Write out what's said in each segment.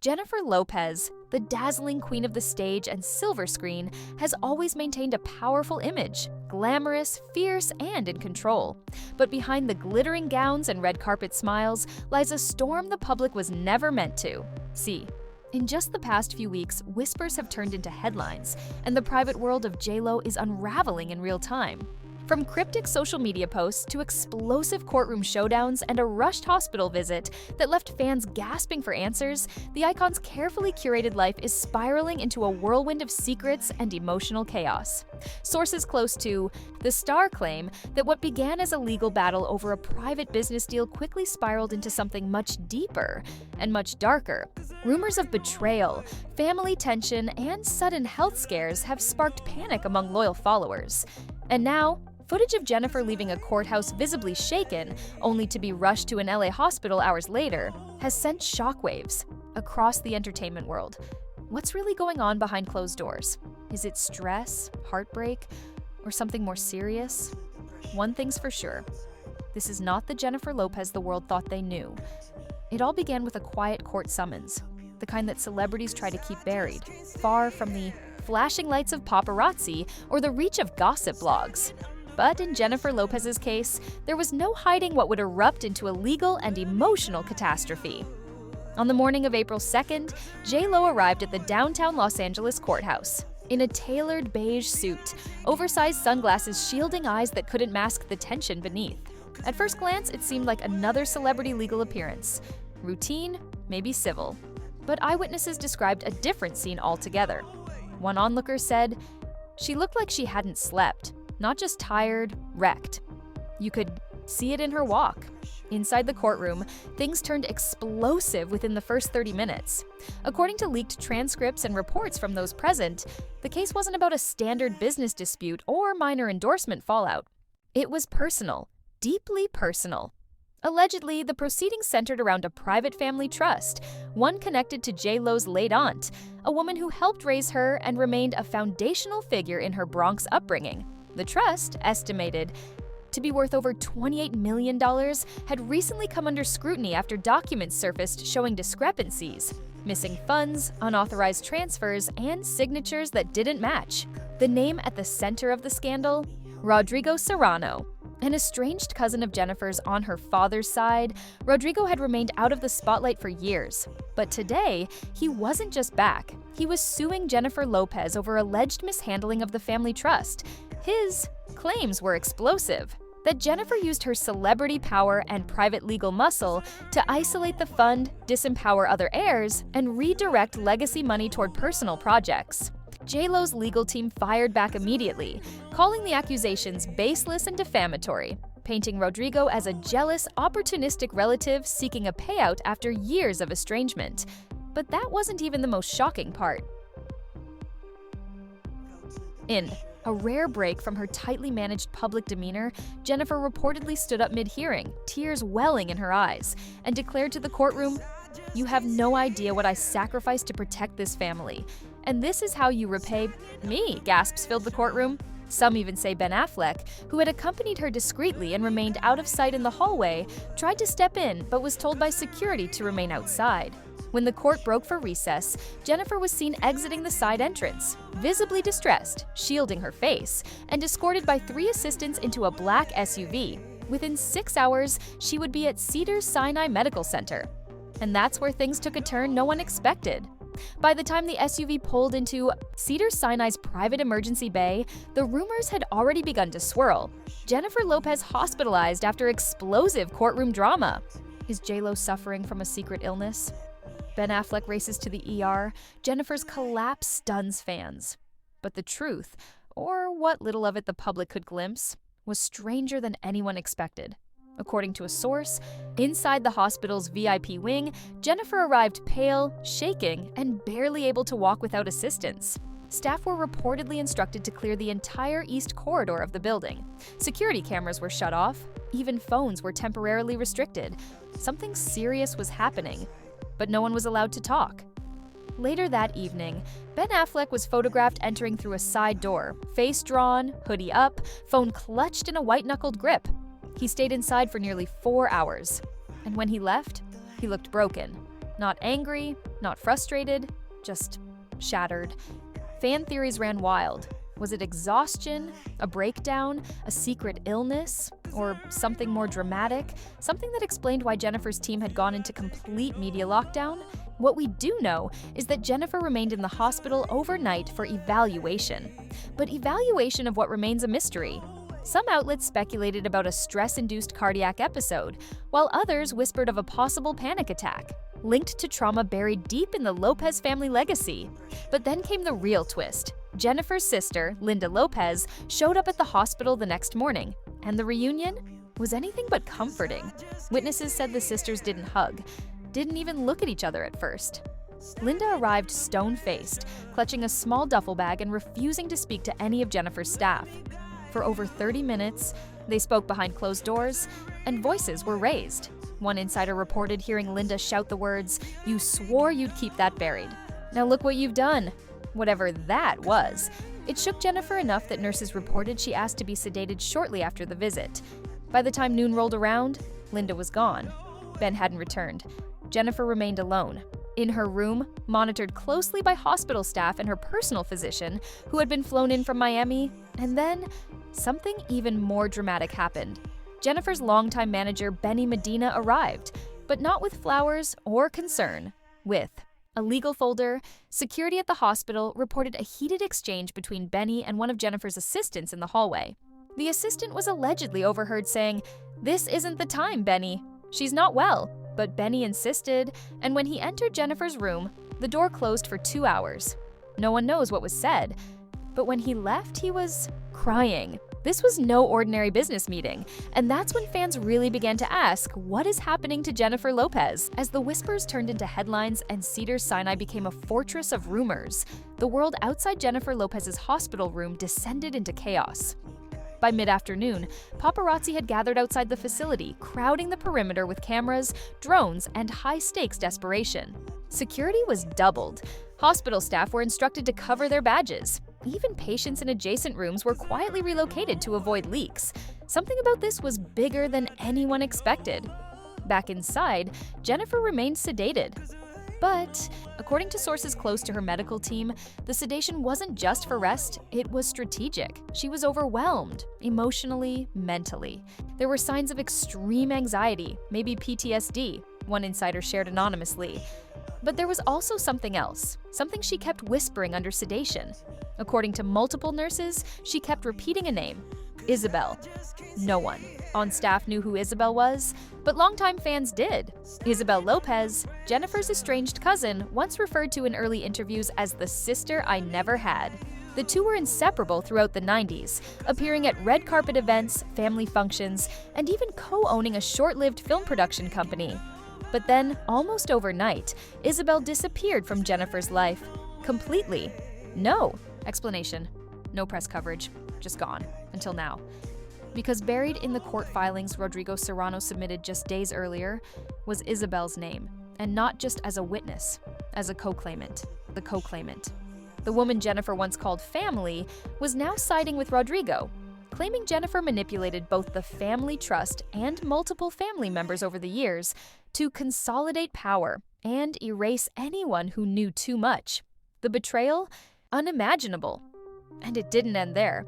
Jennifer Lopez, the dazzling queen of the stage and silver screen, has always maintained a powerful image, glamorous, fierce, and in control. But behind the glittering gowns and red carpet smiles lies a storm the public was never meant to see. In just the past few weeks, whispers have turned into headlines, and the private world of J.Lo is unraveling in real time. From cryptic social media posts to explosive courtroom showdowns and a rushed hospital visit that left fans gasping for answers, the icon's carefully curated life is spiraling into a whirlwind of secrets and emotional chaos. Sources close to the star claim that what began as a legal battle over a private business deal quickly spiraled into something much deeper and much darker. Rumors of betrayal, family tension, and sudden health scares have sparked panic among loyal followers. And now, footage of Jennifer leaving a courthouse visibly shaken, only to be rushed to an LA hospital hours later, has sent shockwaves across the entertainment world. What's really going on behind closed doors? Is it stress, heartbreak, or something more serious? One thing's for sure. This is not the Jennifer Lopez the world thought they knew. It all began with a quiet court summons, the kind that celebrities try to keep buried, far from the flashing lights of paparazzi or the reach of gossip blogs. But in Jennifer Lopez's case, there was no hiding what would erupt into a legal and emotional catastrophe. On the morning of April 2nd, J.Lo arrived at the downtown Los Angeles courthouse. In a tailored beige suit, oversized sunglasses shielding eyes that couldn't mask the tension beneath. At first glance, it seemed like another celebrity legal appearance. Routine, maybe civil. But eyewitnesses described a different scene altogether. One onlooker said, "She looked like she hadn't slept. Not just tired, wrecked. You could see it in her walk." Inside the courtroom, things turned explosive within the first 30 minutes. According to leaked transcripts and reports from those present, the case wasn't about a standard business dispute or minor endorsement fallout. It was personal, deeply personal. Allegedly, the proceedings centered around a private family trust, one connected to J.Lo's late aunt, a woman who helped raise her and remained a foundational figure in her Bronx upbringing. The trust, estimated to be worth over $28 million, had recently come under scrutiny after documents surfaced showing discrepancies, missing funds, unauthorized transfers, and signatures that didn't match. The name at the center of the scandal? Rodrigo Serrano. An estranged cousin of Jennifer's on her father's side, Rodrigo had remained out of the spotlight for years. But today, he wasn't just back. He was suing Jennifer Lopez over alleged mishandling of the family trust. His claims were explosive. That Jennifer used her celebrity power and private legal muscle to isolate the fund, disempower other heirs, and redirect legacy money toward personal projects. J.Lo's legal team fired back immediately, calling the accusations baseless and defamatory, painting Rodrigo as a jealous, opportunistic relative seeking a payout after years of estrangement. But that wasn't even the most shocking part. In a rare break from her tightly managed public demeanor, Jennifer reportedly stood up mid-hearing, tears welling in her eyes, and declared to the courtroom, "You have no idea what I sacrificed to protect this family. And this is how you repay me," gasps filled the courtroom. Some even say Ben Affleck, who had accompanied her discreetly and remained out of sight in the hallway, tried to step in but was told by security to remain outside. When the court broke for recess, Jennifer was seen exiting the side entrance, visibly distressed, shielding her face, and escorted by 3 assistants into a black SUV. Within 6 hours, she would be at Cedars-Sinai Medical Center. And that's where things took a turn no one expected. By the time the SUV pulled into Cedars-Sinai's private emergency bay, the rumors had already begun to swirl. Jennifer Lopez hospitalized after explosive courtroom drama. Is J.Lo suffering from a secret illness? Ben Affleck races to the ER. Jennifer's collapse stuns fans. But the truth, or what little of it the public could glimpse, was stranger than anyone expected. According to a source, inside the hospital's VIP wing, Jennifer arrived pale, shaking, and barely able to walk without assistance. Staff were reportedly instructed to clear the entire east corridor of the building. Security cameras were shut off. Even phones were temporarily restricted. Something serious was happening, but no one was allowed to talk. Later that evening, Ben Affleck was photographed entering through a side door, face drawn, hoodie up, phone clutched in a white-knuckled grip. He stayed inside for nearly 4 hours. And when he left, he looked broken. Not angry, Not frustrated, just shattered. Fan theories ran wild. Was it exhaustion, a breakdown, a secret illness, or something more dramatic? Something that explained why Jennifer's team had gone into complete media lockdown? What we do know is that Jennifer remained in the hospital overnight for evaluation. But evaluation of what remains a mystery. Some outlets speculated about a stress-induced cardiac episode, while others whispered of a possible panic attack, linked to trauma buried deep in the Lopez family legacy. But then came the real twist. Jennifer's sister, Linda Lopez, showed up at the hospital the next morning, and the reunion was anything but comforting. Witnesses said the sisters didn't hug, didn't even look at each other at first. Linda arrived stone-faced, clutching a small duffel bag and refusing to speak to any of Jennifer's staff. For over 30 minutes, they spoke behind closed doors, and voices were raised. One insider reported hearing Linda shout the words, "You swore you'd keep that buried. Now look what you've done." Whatever that was. It shook Jennifer enough that nurses reported she asked to be sedated shortly after the visit. By the time noon rolled around, Linda was gone. Ben hadn't returned. Jennifer remained alone, in her room, monitored closely by hospital staff and her personal physician, who had been flown in from Miami. And then, something even more dramatic happened. Jennifer's longtime manager, Benny Medina, arrived, but not with flowers or concern, with a legal folder. Security at the hospital reported a heated exchange between Benny and one of Jennifer's assistants in the hallway. The assistant was allegedly overheard saying, "This isn't the time, Benny. She's not well." But Benny insisted, and when he entered Jennifer's room, the door closed for 2 hours. No one knows what was said, but when he left, he was crying. This was no ordinary business meeting, and that's when fans really began to ask, what is happening to Jennifer Lopez? As the whispers turned into headlines and Cedars-Sinai became a fortress of rumors, the world outside Jennifer Lopez's hospital room descended into chaos. By mid-afternoon, paparazzi had gathered outside the facility, crowding the perimeter with cameras, drones, and high-stakes desperation. Security was doubled. Hospital staff were instructed to cover their badges. Even patients in adjacent rooms were quietly relocated to avoid leaks. Something about this was bigger than anyone expected. Back inside, Jennifer remained sedated. But, according to sources close to her medical team, the sedation wasn't just for rest, it was strategic. She was overwhelmed, emotionally, mentally. There were signs of extreme anxiety, maybe PTSD, one insider shared anonymously. But there was also something else, something she kept whispering under sedation. According to multiple nurses, she kept repeating a name, Isabel. No one on staff knew who Isabel was, but longtime fans did. Isabel Lopez, Jennifer's estranged cousin, once referred to in early interviews as the sister I never had. The two were inseparable throughout the 90s, appearing at red carpet events, family functions, and even co-owning a short-lived film production company. But then, almost overnight, Isabel disappeared from Jennifer's life. Completely. No explanation. No press coverage. Just gone. Until now. Because buried in the court filings Rodrigo Serrano submitted just days earlier was Isabel's name, and not just as a witness, as a co-claimant. The co-claimant. The woman Jennifer once called family was now siding with Rodrigo, claiming Jennifer manipulated both the family trust and multiple family members over the years to consolidate power and erase anyone who knew too much. The betrayal? Unimaginable. And it didn't end there.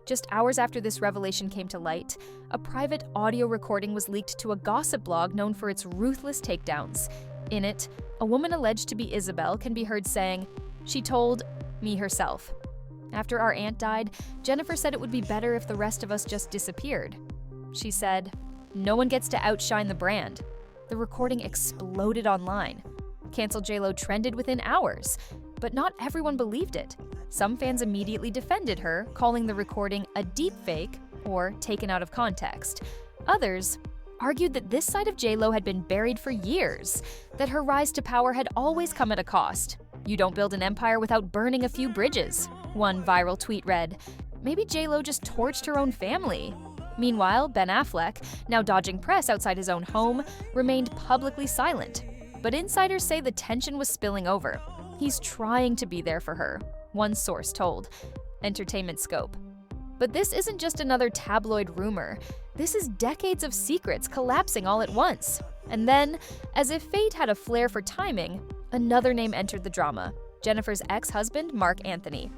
Just hours after this revelation came to light, a private audio recording was leaked to a gossip blog known for its ruthless takedowns. In it, a woman alleged to be Isabel can be heard saying, "She told me herself. After our aunt died, Jennifer said it would be better if the rest of us just disappeared. She said, no one gets to outshine the brand." The recording exploded online. Cancel J.Lo trended within hours, but not everyone believed it. Some fans immediately defended her, calling the recording a deepfake or taken out of context. Others argued that this side of J.Lo had been buried for years, that her rise to power had always come at a cost. "You don't build an empire without burning a few bridges," one viral tweet read. Maybe J.Lo just torched her own family. Meanwhile, Ben Affleck, now dodging press outside his own home, remained publicly silent. But insiders say the tension was spilling over. He's trying to be there for her, one source told Entertainment Scope. But this isn't just another tabloid rumor. This is decades of secrets collapsing all at once. And then, as if fate had a flair for timing, Another name entered the drama: Jennifer's ex-husband, Mark Anthony.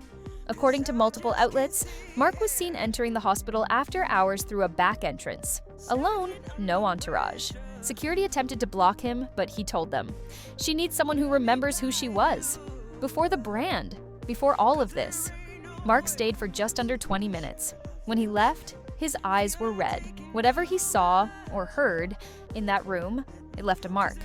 According to multiple outlets, Mark was seen entering the hospital after hours through a back entrance. Alone, no entourage. Security attempted to block him, but he told them, "She needs someone who remembers who she was. Before the brand, before all of this." Mark stayed for just under 20 minutes. When he left, his eyes were red. Whatever he saw or heard in that room, it left a mark.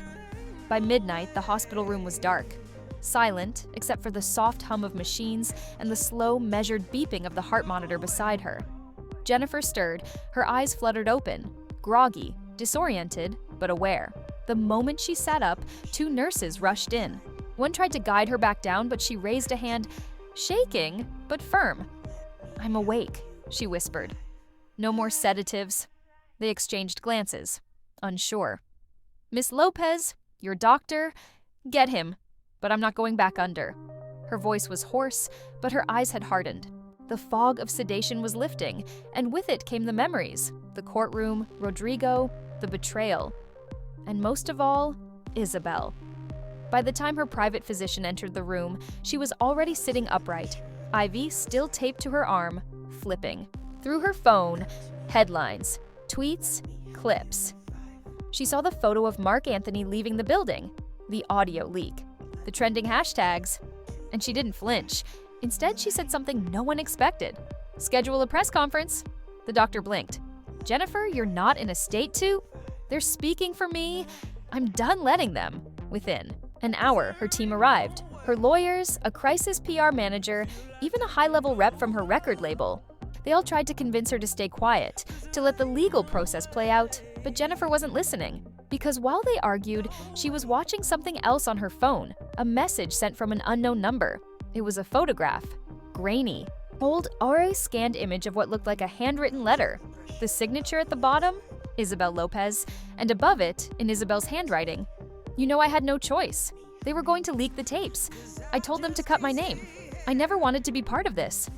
By midnight, the hospital room was dark. Silent, except for the soft hum of machines and the slow, measured beeping of the heart monitor beside her. Jennifer stirred, her eyes fluttered open, groggy, disoriented, but aware. The moment she sat up, 2 nurses rushed in. One tried to guide her back down, but she raised a hand, shaking, but firm. "I'm awake," she whispered. "No more sedatives." They exchanged glances, unsure. "Miss Lopez, your doctor, get him. But I'm not going back under." Her voice was hoarse, but her eyes had hardened. The fog of sedation was lifting, and with it came the memories: the courtroom, Rodrigo, the betrayal, and most of all, Isabel. By the time her private physician entered the room, she was already sitting upright, IV still taped to her arm, flipping. Through her phone, headlines, tweets, clips. She saw the photo of Mark Anthony leaving the building, the audio leak, the trending hashtags, and she didn't flinch. Instead, she said something no one expected. "Schedule a press conference." The doctor blinked. "Jennifer, you're not in a state to? They're speaking for me. I'm done letting them." Within an hour, her team arrived. Her lawyers, a crisis PR manager, even a high-level rep from her record label. They all tried to convince her to stay quiet, to let the legal process play out, but Jennifer wasn't listening. Because while they argued, she was watching something else on her phone, a message sent from an unknown number. It was a photograph, grainy, old RA-scanned image of what looked like a handwritten letter. The signature at the bottom, Isabel Lopez, and above it, in Isabel's handwriting, "You know I had no choice. They were going to leak the tapes. I told them to cut my name. I never wanted to be part of this."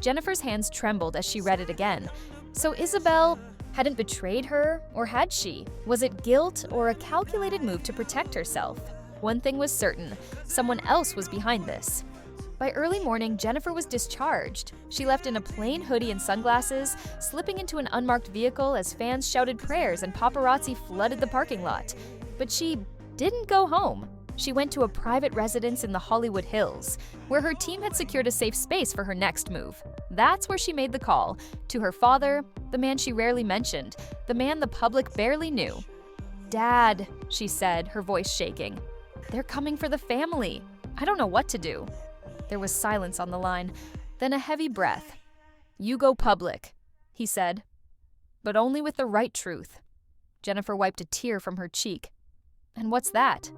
Jennifer's hands trembled as she read it again. So Isabel hadn't betrayed her, or had she? Was it guilt or a calculated move to protect herself? One thing was certain: someone else was behind this. By early morning, Jennifer was discharged. She left in a plain hoodie and sunglasses, slipping into an unmarked vehicle as fans shouted prayers and paparazzi flooded the parking lot. But she didn't go home. She went to a private residence in the Hollywood Hills, where her team had secured a safe space for her next move. That's where she made the call to her father, the man she rarely mentioned, the man the public barely knew. "Dad," she said, her voice shaking. "They're coming for the family. I don't know what to do." There was silence on the line, then a heavy breath. "You go public," he said, "but only with the right truth." Jennifer wiped a tear from her cheek. "And what's that?"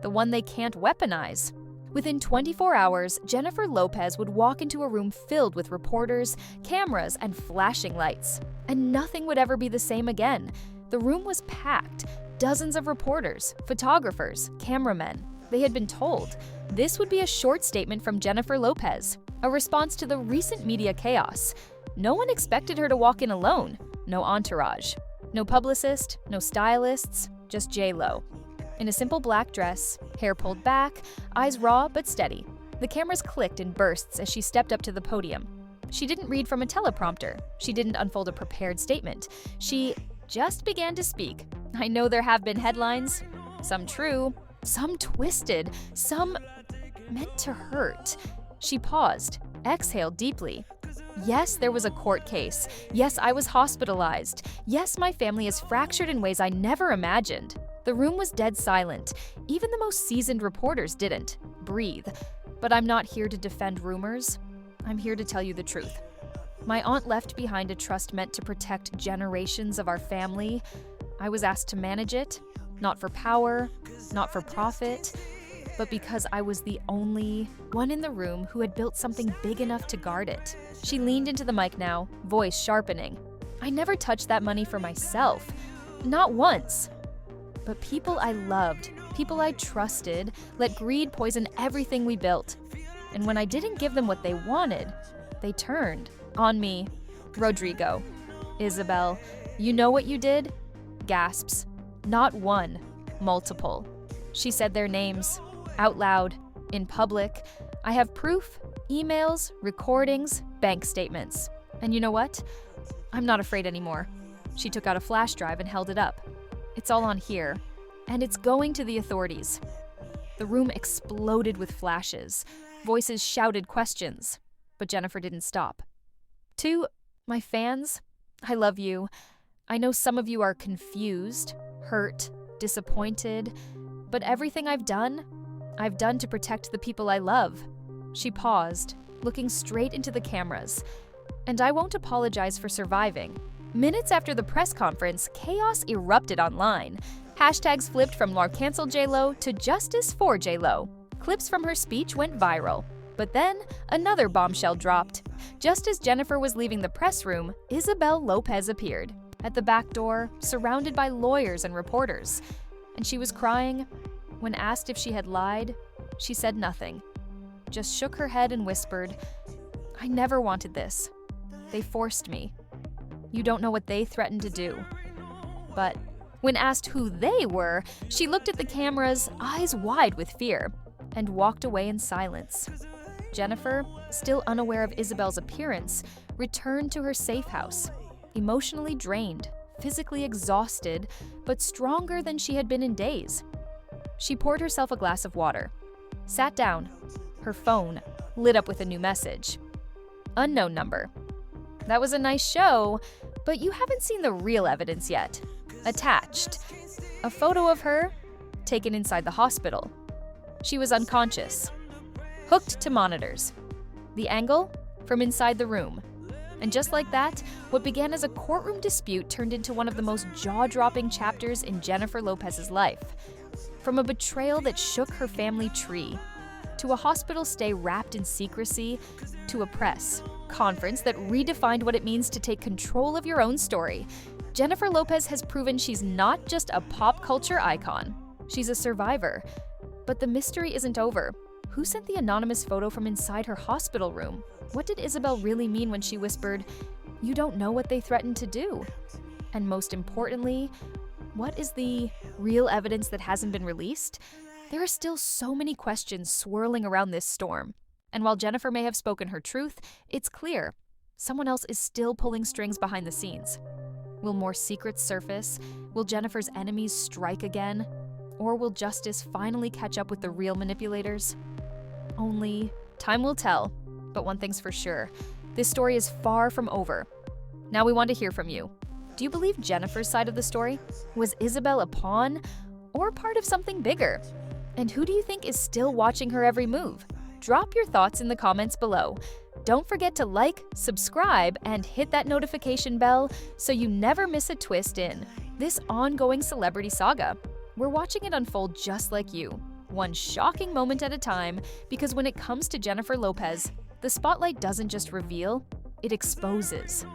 "The one they can't weaponize." Within 24 hours, Jennifer Lopez would walk into a room filled with reporters, cameras, and flashing lights. And nothing would ever be the same again. The room was packed. Dozens of reporters, photographers, cameramen. They had been told this would be a short statement from Jennifer Lopez, a response to the recent media chaos. No one expected her to walk in alone. No entourage. No publicist, no stylists, just J.Lo. In a simple black dress, hair pulled back, eyes raw but steady. The cameras clicked in bursts as she stepped up to the podium. She didn't read from a teleprompter. She didn't unfold a prepared statement. She just began to speak. "I know there have been headlines, some true, some twisted, some meant to hurt." She paused, exhaled deeply. "Yes, there was a court case. Yes, I was hospitalized. Yes, my family is fractured in ways I never imagined." The room was dead silent. Even the most seasoned reporters didn't breathe. "But I'm not here to defend rumors. I'm here to tell you the truth. My aunt left behind a trust meant to protect generations of our family. I was asked to manage it, not for power, not for profit, but because I was the only one in the room who had built something big enough to guard it." She leaned into the mic now, voice sharpening. "I never touched that money for myself. Not once. But people I loved, people I trusted, let greed poison everything we built. And when I didn't give them what they wanted, they turned on me. Rodrigo. Isabel. You know what you did?" Gasps. "Not one. Multiple." She said their names. Out loud, in public. I have proof, emails, recordings, bank statements. And you know what? I'm not afraid anymore. She took out a flash drive and held it up. It's all on here, and it's going to the authorities. The room exploded with flashes. Voices shouted questions, but Jennifer didn't stop. To my fans, I love you. I know some of you are confused, hurt, disappointed, but everything I've done to protect the people I love. She paused, looking straight into the cameras. And I won't apologize for surviving. Minutes after the press conference, chaos erupted online. Hashtags flipped from "More cancel J.Lo" to "Justice for J.Lo." Clips from her speech went viral. But then, another bombshell dropped. Just as Jennifer was leaving the press room, Isabel Lopez appeared. At the back door, surrounded by lawyers and reporters. And she was crying. When asked if she had lied, she said nothing. Just shook her head and whispered, "I never wanted this. They forced me. You don't know what they threatened to do." But when asked who they were, she looked at the cameras, eyes wide with fear, and walked away in silence. Jennifer, still unaware of Isabel's appearance, returned to her safe house, emotionally drained, physically exhausted, but stronger than she had been in days. She poured herself a glass of water, sat down, her phone lit up with a new message. Unknown number. That was a nice show, but you haven't seen the real evidence yet. Attached. A photo of her, taken inside the hospital. She was unconscious. Hooked to monitors. The angle? From inside the room. And just like that, what began as a courtroom dispute turned into one of the most jaw-dropping chapters in Jennifer Lopez's life. From a betrayal that shook her family tree, to a hospital stay wrapped in secrecy, to a press conference that redefined what it means to take control of your own story, Jennifer Lopez has proven she's not just a pop culture icon. She's a survivor. But the mystery isn't over. Who sent the anonymous photo from inside her hospital room? What did Isabel really mean when she whispered, "You don't know what they threatened to do"? And most importantly, what is the real evidence that hasn't been released? There are still so many questions swirling around this storm. And while Jennifer may have spoken her truth, it's clear someone else is still pulling strings behind the scenes. Will more secrets surface? Will Jennifer's enemies strike again? Or will justice finally catch up with the real manipulators? Only time will tell. But one thing's for sure, this story is far from over. Now we want to hear from you. Do you believe Jennifer's side of the story? Was Isabel a pawn or part of something bigger? And who do you think is still watching her every move? Drop your thoughts in the comments below. Don't forget to like, subscribe, and hit that notification bell so you never miss a twist in this ongoing celebrity saga. We're watching it unfold just like you, one shocking moment at a time, because when it comes to Jennifer Lopez, the spotlight doesn't just reveal, it exposes.